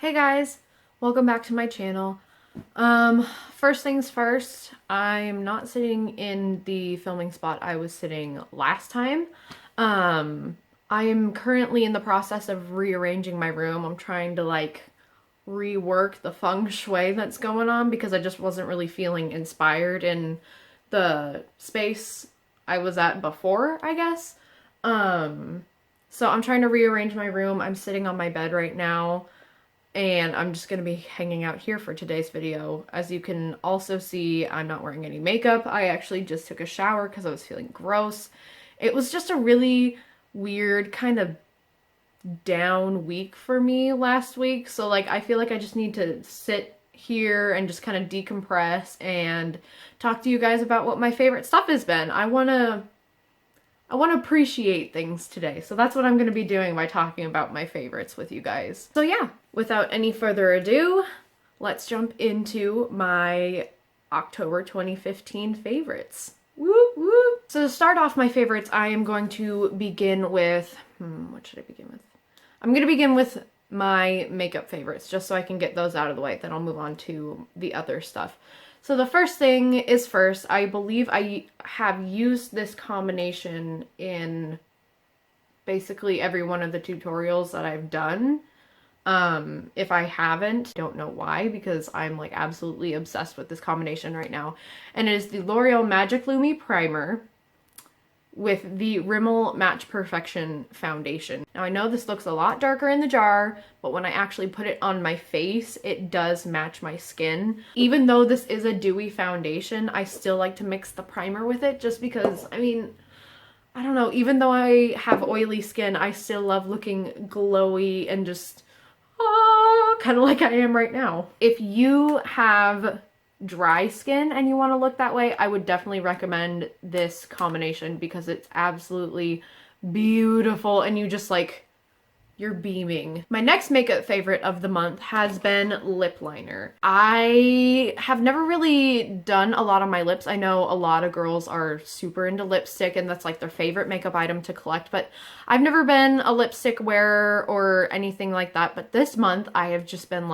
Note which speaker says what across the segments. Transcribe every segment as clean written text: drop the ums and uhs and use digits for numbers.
Speaker 1: Hey guys, welcome back to my channel. First things first, I'm not sitting in the filming spot I was sitting last time. I am currently in the process of rearranging my room. I'm trying to rework the feng shui that's going on because I just wasn't really feeling inspired in the space I was at before, I guess. So I'm trying to rearrange my room. I'm sitting on my bed right now. And I'm just going to be hanging out here for today's video. As you can also see, I'm not wearing any makeup. I actually just took a shower because I was feeling gross. It was just a really weird kind of down week for me last week. So I feel like I just need to sit here and just kind of decompress and talk to you guys about what my favorite stuff has been. I want to appreciate things today. So that's what I'm going to be doing by talking about my favorites with you guys. So yeah, without any further ado, let's jump into my October 2015 favorites. Whoop whoop. So to start off my favorites, I am going to begin with, what should I begin with? I'm going to begin with my makeup favorites, just so I can get those out of the way. Then I'll move on to the other stuff. So the first thing is first, I believe I have used this combination in basically every one of the tutorials that I've done. If I haven't, don't know why, because I'm absolutely obsessed with this combination right now. And it is the L'Oreal Magic Lumi Primer with the Rimmel Match Perfection foundation. Now I know this looks a lot darker in the jar, but when I actually put it on my face, it does match my skin. Even though this is a dewy foundation, I still like to mix the primer with it just because, I don't know, even though I have oily skin, I still love looking glowy and just, kind of like I am right now. If you have dry skin and you want to look that way, I would definitely recommend this combination because it's absolutely beautiful and you just you're beaming. My next makeup favorite of the month has been lip liner. I have never really done a lot on my lips. I know a lot of girls are super into lipstick and that's their favorite makeup item to collect, but I've never been a lipstick wearer or anything like that. But this month I have just been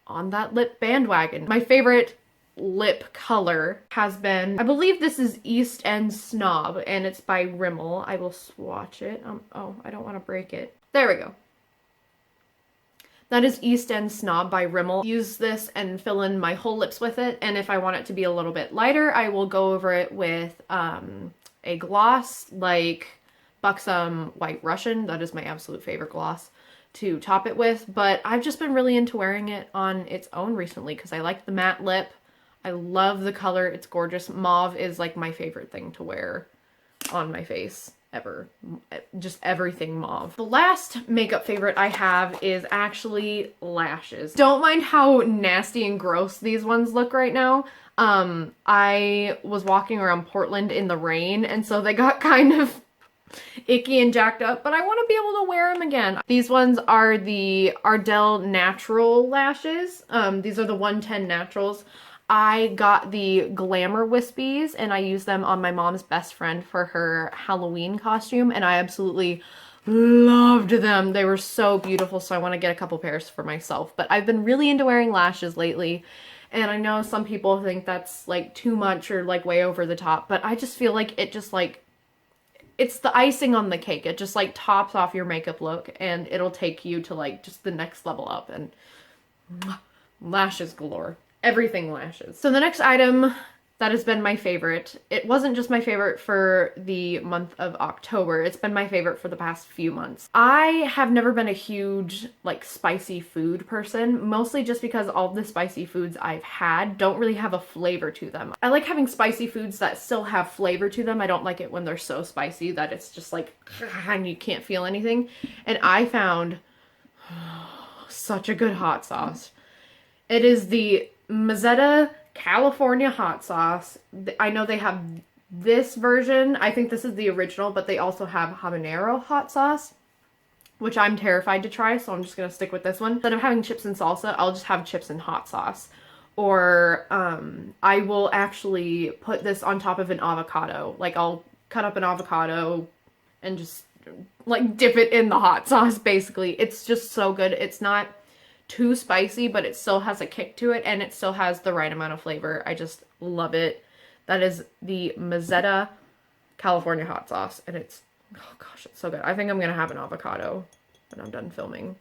Speaker 1: on that lip bandwagon. My favorite lip color has been, I believe this is East End Snob, and it's by Rimmel. I will swatch it. Oh, I don't want to break it. There we go. That is East End Snob by Rimmel. Use this and fill in my whole lips with it, and if I want it to be a little bit lighter, I will go over it with a gloss like Buxom White Russian. That is my absolute favorite gloss to top it with, but I've just been really into wearing it on its own recently because I like the matte lip. I love the color. It's gorgeous. Mauve is my favorite thing to wear on my face ever. Just everything mauve. The last makeup favorite I have is actually lashes. Don't mind how nasty and gross these ones look right now. I was walking around Portland in the rain, and so they got kind of icky and jacked up, but I want to be able to wear them again. These ones are the Ardell Natural lashes. These are the 110 Naturals. I got the Glamour Wispies and I used them on my mom's best friend for her Halloween costume, and I absolutely loved them. They were so beautiful, so I want to get a couple pairs for myself. But I've been really into wearing lashes lately, and I know some people think that's too much or way over the top, but I just feel it just it's the icing on the cake. It just tops off your makeup look and it'll take you to just the next level up, and lashes galore. Everything lashes. So the next item that has been my favorite, it wasn't just my favorite for the month of October, it's been my favorite for the past few months. I have never been a huge spicy food person, mostly just because all the spicy foods I've had don't really have a flavor to them. I like having spicy foods that still have flavor to them. I don't like it when they're so spicy that it's just and you can't feel anything. And I found such a good hot sauce. It is the Mazzetta California hot sauce. I know they have this version. I think this is the original, but they also have habanero hot sauce, which I'm terrified to try, so I'm just gonna stick with this one. Instead of having chips and salsa, I'll just have chips and hot sauce. Or I will actually put this on top of an avocado. I'll cut up an avocado and just dip it in the hot sauce, basically. It's just so good. It's not too spicy, but it still has a kick to it, and it still has the right amount of flavor. I just love it. That is the Mazzetta California hot sauce, and it's, oh gosh, it's so good. I think I'm gonna have an avocado when I'm done filming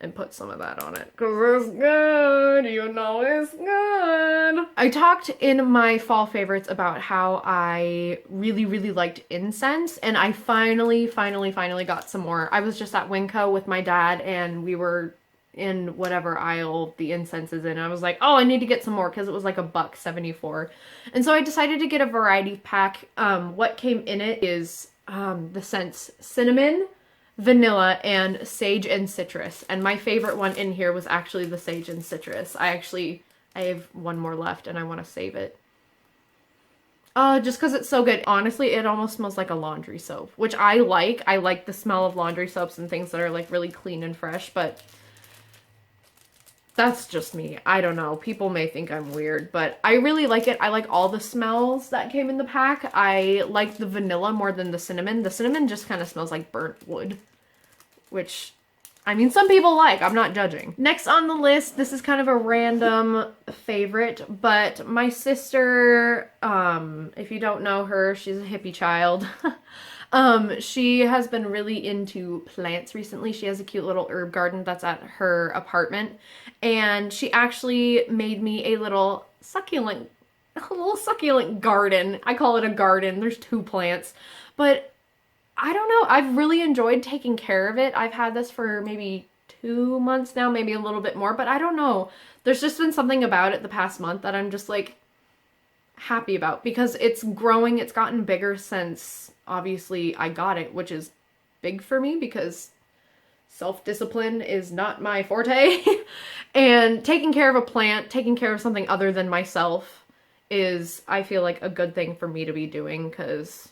Speaker 1: and put some of that on it, because it's good, you know it's good. I talked in my fall favorites about how I really, really liked incense, and I finally got some more. I was just at Winco with my dad, and we were in whatever aisle the incense is in. I was like, oh, I need to get some more, because it was like $1.74. And so I decided to get a variety pack. What came in it is the scents cinnamon, vanilla, and sage and citrus. And my favorite one in here was actually the sage and citrus. I have one more left, and I want to save it. Just because it's so good. Honestly, it almost smells like a laundry soap, which I like. I like the smell of laundry soaps and things that are like really clean and fresh, but that's just me. I don't know. People may think I'm weird, but I really like it. I like all the smells that came in the pack. I like the vanilla more than the cinnamon. The cinnamon just kind of smells like burnt wood, which, I mean, some people like. I'm not judging. Next on the list, this is kind of a random favorite, but my sister, if you don't know her, she's a hippie child. She has been really into plants recently. She has a cute little herb garden that's at her apartment, and she actually made me a little succulent garden. I call it a garden. There's 2 plants, but I don't know. I've really enjoyed taking care of it. I've had this for maybe 2 months now, maybe a little bit more, but I don't know. There's just been something about it the past month that I'm just like happy about, because it's growing. It's gotten bigger since obviously I got it, which is big for me because self-discipline is not my forte. And taking care of a plant, taking care of something other than myself is, I feel like, a good thing for me to be doing, because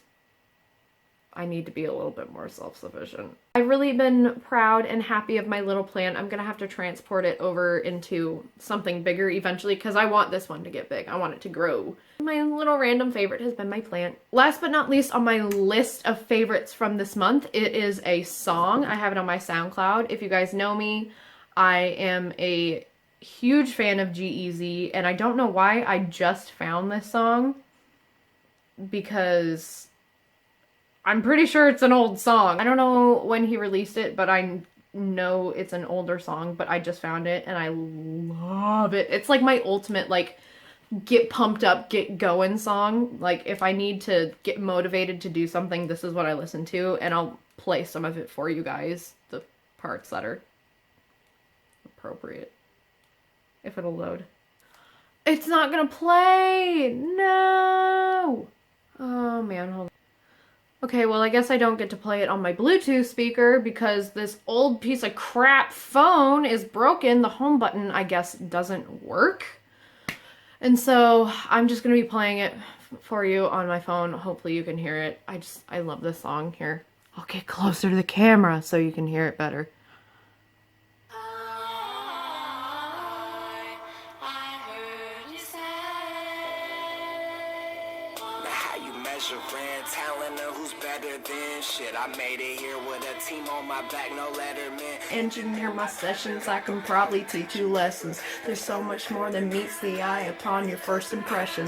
Speaker 1: I need to be a little bit more self-sufficient. I've really been proud and happy of my little plant. I'm gonna have to transport it over into something bigger eventually, because I want this one to get big. I want it to grow. My little random favorite has been my plant. Last but not least on my list of favorites from this month, it is a song. I have it on my SoundCloud. If you guys know me, I am a huge fan of G-Eazy, and I don't know why I just found this song, because I'm pretty sure it's an old song. I don't know when he released it, but I know it's an older song, but I just found it and I love it. It's like my ultimate, like, get pumped up, get going song. Like, if I need to get motivated to do something, this is what I listen to, and I'll play some of it for you guys, the parts that are appropriate, if it'll load. It's not gonna play! No! Oh man, hold on. Okay, well, I guess I don't get to play it on my Bluetooth speaker because this old piece of crap phone is broken. The home button, I guess, doesn't work. And so I'm just going to be playing it for you on my phone. Hopefully you can hear it. I love this song. Here, I'll get closer to the camera so you can hear it better.
Speaker 2: I made it here with a team on my back, no letterman.
Speaker 1: Engineer my sessions, I can probably teach you lessons. There's so much more than meets the eye upon your first impression.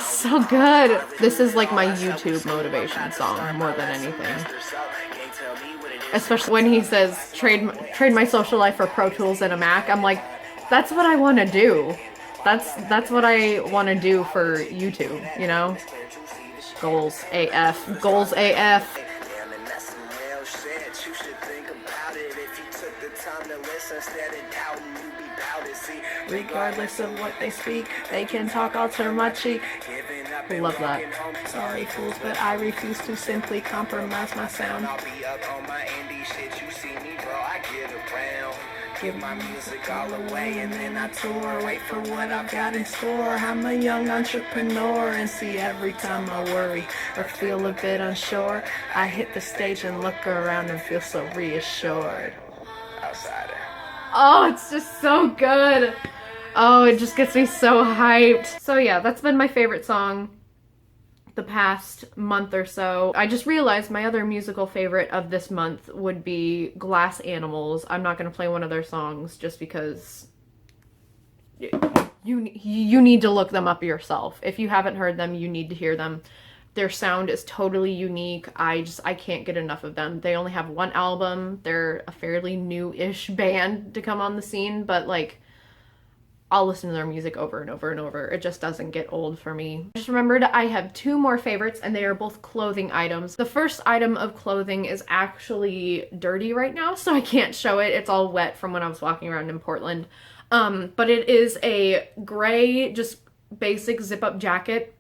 Speaker 1: So good. This is like my YouTube motivation song more than anything. Especially when he says, trade my social life for Pro Tools and a Mac. I'm like, that's what I want to do. That's what I want to do for YouTube, you know? Goals AF. Goals AF. Regardless of what they speak, they can talk, I'll turn my cheek. I love that. Sorry fools, but I refuse to simply compromise my sound. Give my music all away and then I tour. Wait for what I've got in store. I'm a young entrepreneur, and see, every time I worry or feel a bit unsure, I hit the stage and look around and feel so reassured. Outsider. Oh, it's just so good. Oh, it just gets me so hyped. So yeah, that's been my favorite song the past month or so. I just realized my other musical favorite of this month would be Glass Animals. I'm not going to play one of their songs just because you need to look them up yourself. If you haven't heard them, you need to hear them. Their sound is totally unique. I can't get enough of them. They only have one album. They're a fairly new-ish band to come on the scene, but like, I'll listen to their music over and over and over. It just doesn't get old for me. Just remembered I have two more favorites, and they are both clothing items. The first item of clothing is actually dirty right now, so I can't show it. It's all wet from when I was walking around in Portland. But it is a gray, just basic zip-up jacket.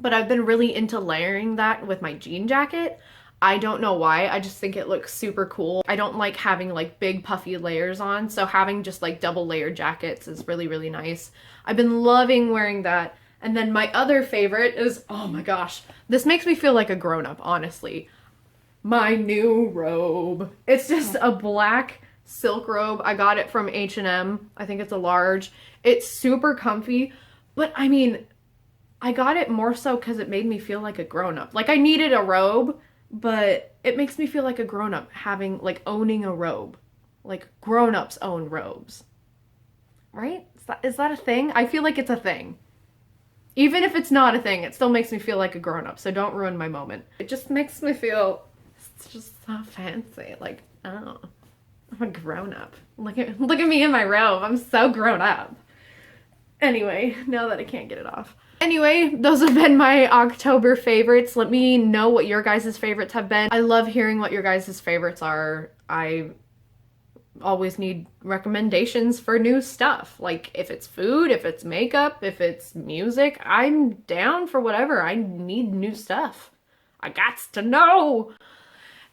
Speaker 1: But I've been really into layering that with my jean jacket. I don't know why, I just think it looks super cool. I don't like having like big puffy layers on, so having just like double layered jackets is really, really nice. I've been loving wearing that. And then my other favorite is, oh my gosh, this makes me feel like a grown-up, honestly. My new robe. It's just a black silk robe. I got it from H&M. I think it's a large. It's super comfy, but I mean, I got it more so because it made me feel like a grown-up. Like, I needed a robe, but it makes me feel like a grown-up having, like, owning a robe. Like, grown-ups own robes. Right? Is that a thing? I feel like it's a thing. Even if it's not a thing, it still makes me feel like a grown-up, so don't ruin my moment. It just makes me feel, it's just so fancy. Like, oh, I'm a grown-up. Look at me in my robe. I'm so grown up. Anyway, now that I can't get it off. Anyway, those have been my October favorites. Let me know what your guys' favorites have been. I love hearing what your guys' favorites are. I always need recommendations for new stuff. Like, if it's food, if it's makeup, if it's music, I'm down for whatever. I need new stuff. I gots to know.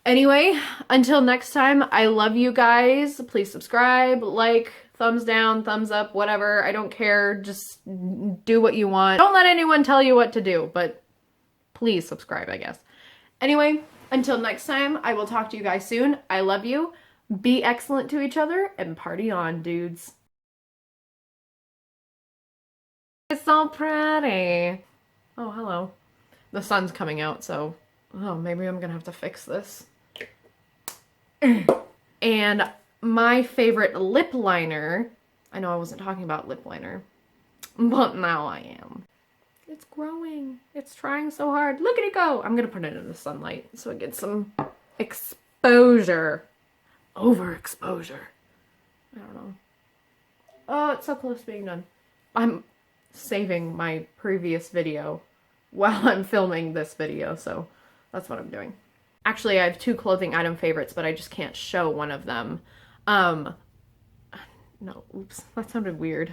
Speaker 1: Anyway, until next time, I love you guys. Please subscribe, like, thumbs down, thumbs up, whatever. I don't care. Just do what you want. Don't let anyone tell you what to do, but please subscribe, I guess. Anyway, until next time, I will talk to you guys soon. I love you. Be excellent to each other and party on, dudes. It's so pretty. Oh, hello. The sun's coming out, so maybe I'm gonna have to fix this. And my favorite lip liner, I know I wasn't talking about lip liner, but now I am. It's growing. It's trying so hard. Look at it go. I'm gonna put it in the sunlight so it gets some exposure. Overexposure. I don't know. Oh, it's so close to being done. I'm saving my previous video while I'm filming this video, so that's what I'm doing. Actually, I have two clothing item favorites, but I just can't show one of them. No, oops, that sounded weird.